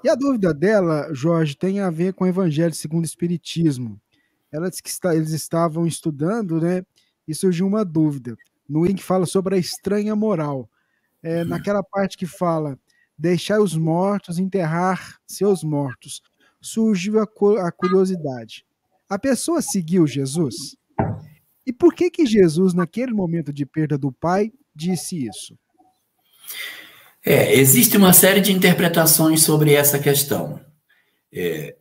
E a dúvida dela, Jorge, tem a ver com o Evangelho segundo o Espiritismo. Ela disse que eles estavam estudando, né? E surgiu uma dúvida. No item que fala sobre a estranha moral. Naquela parte que fala deixar os mortos enterrar seus mortos, surgiu a curiosidade. A pessoa seguiu Jesus? E por que que Jesus, naquele momento de perda do pai, disse isso? Existe uma série de interpretações sobre essa questão.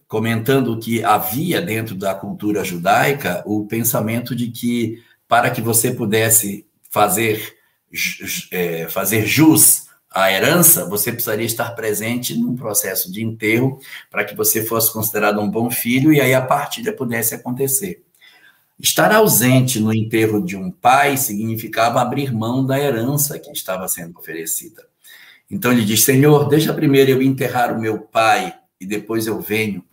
Comentando que havia dentro da cultura judaica o pensamento de que para que você pudesse fazer jus à herança, você precisaria estar presente num processo de enterro para que você fosse considerado um bom filho e aí a partilha pudesse acontecer. Estar ausente no enterro de um pai significava abrir mão da herança que estava sendo oferecida. Então ele diz, Senhor, deixa primeiro eu enterrar o meu pai e depois eu venho.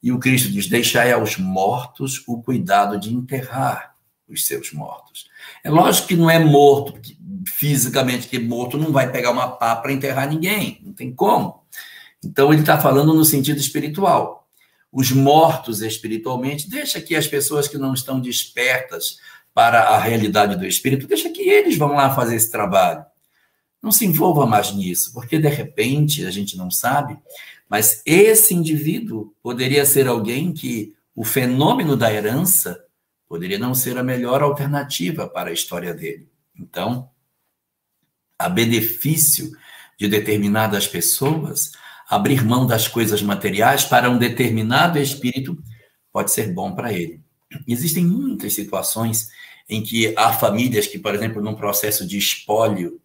E o Cristo diz, deixai aos mortos o cuidado de enterrar os seus mortos. É lógico que não é morto, fisicamente, que morto não vai pegar uma pá para enterrar ninguém, não tem como. Então ele está falando no sentido espiritual. Os mortos espiritualmente, deixa que as pessoas que não estão despertas para a realidade do espírito, deixa que eles vão lá fazer esse trabalho. Não se envolva mais nisso, porque de repente, a gente não sabe, mas esse indivíduo poderia ser alguém que o fenômeno da herança poderia não ser a melhor alternativa para a história dele. Então, a benefício de determinadas pessoas, abrir mão das coisas materiais para um determinado espírito pode ser bom para ele. Existem muitas situações em que há famílias que, por exemplo, num processo de espólio,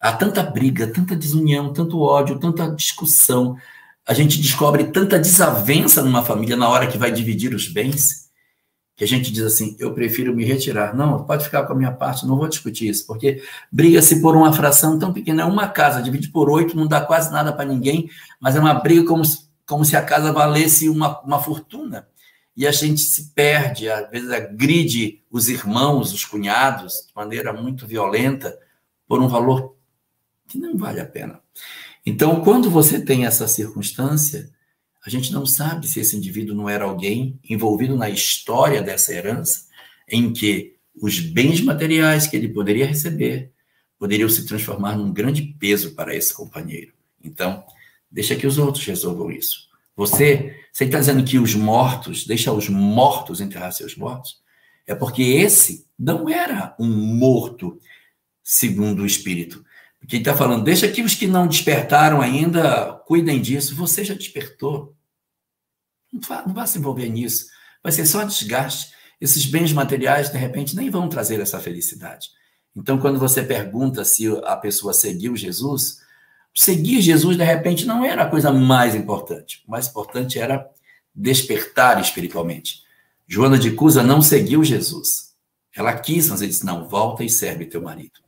há tanta briga, tanta desunião, tanto ódio, tanta discussão. A gente descobre tanta desavença numa família na hora que vai dividir os bens, que a gente diz assim, eu prefiro me retirar. Não, pode ficar com a minha parte, não vou discutir isso, porque briga-se por uma fração tão pequena, é uma casa, divide por 8, não dá quase nada para ninguém, mas é uma briga como se a casa valesse uma fortuna. E a gente se perde, às vezes agride os irmãos, os cunhados, de maneira muito violenta, por um valor que não vale a pena. Então, quando você tem essa circunstância, a gente não sabe se esse indivíduo não era alguém envolvido na história dessa herança, em que os bens materiais que ele poderia receber poderiam se transformar num grande peso para esse companheiro. Então, deixa que os outros resolvam isso. Você está dizendo que os mortos, deixa os mortos enterrar seus mortos? É porque esse não era um morto segundo o espírito. Porque ele está falando, deixa que os que não despertaram ainda cuidem disso. Você já despertou. Não vá se envolver nisso. Vai ser só desgaste. Esses bens materiais, de repente, nem vão trazer essa felicidade. Então, quando você pergunta se a pessoa seguiu Jesus, seguir Jesus, de repente, não era a coisa mais importante. O mais importante era despertar espiritualmente. Joana de Cusa não seguiu Jesus. Ela quis, mas ele disse, não, volta e serve teu marido.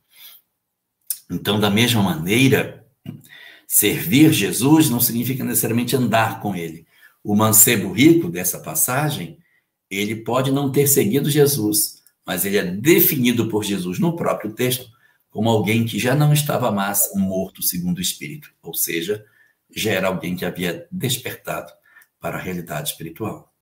Então, da mesma maneira, servir Jesus não significa necessariamente andar com ele. O mancebo rico dessa passagem, ele pode não ter seguido Jesus, mas ele é definido por Jesus no próprio texto como alguém que já não estava mais morto segundo o Espírito, ou seja, já era alguém que havia despertado para a realidade espiritual.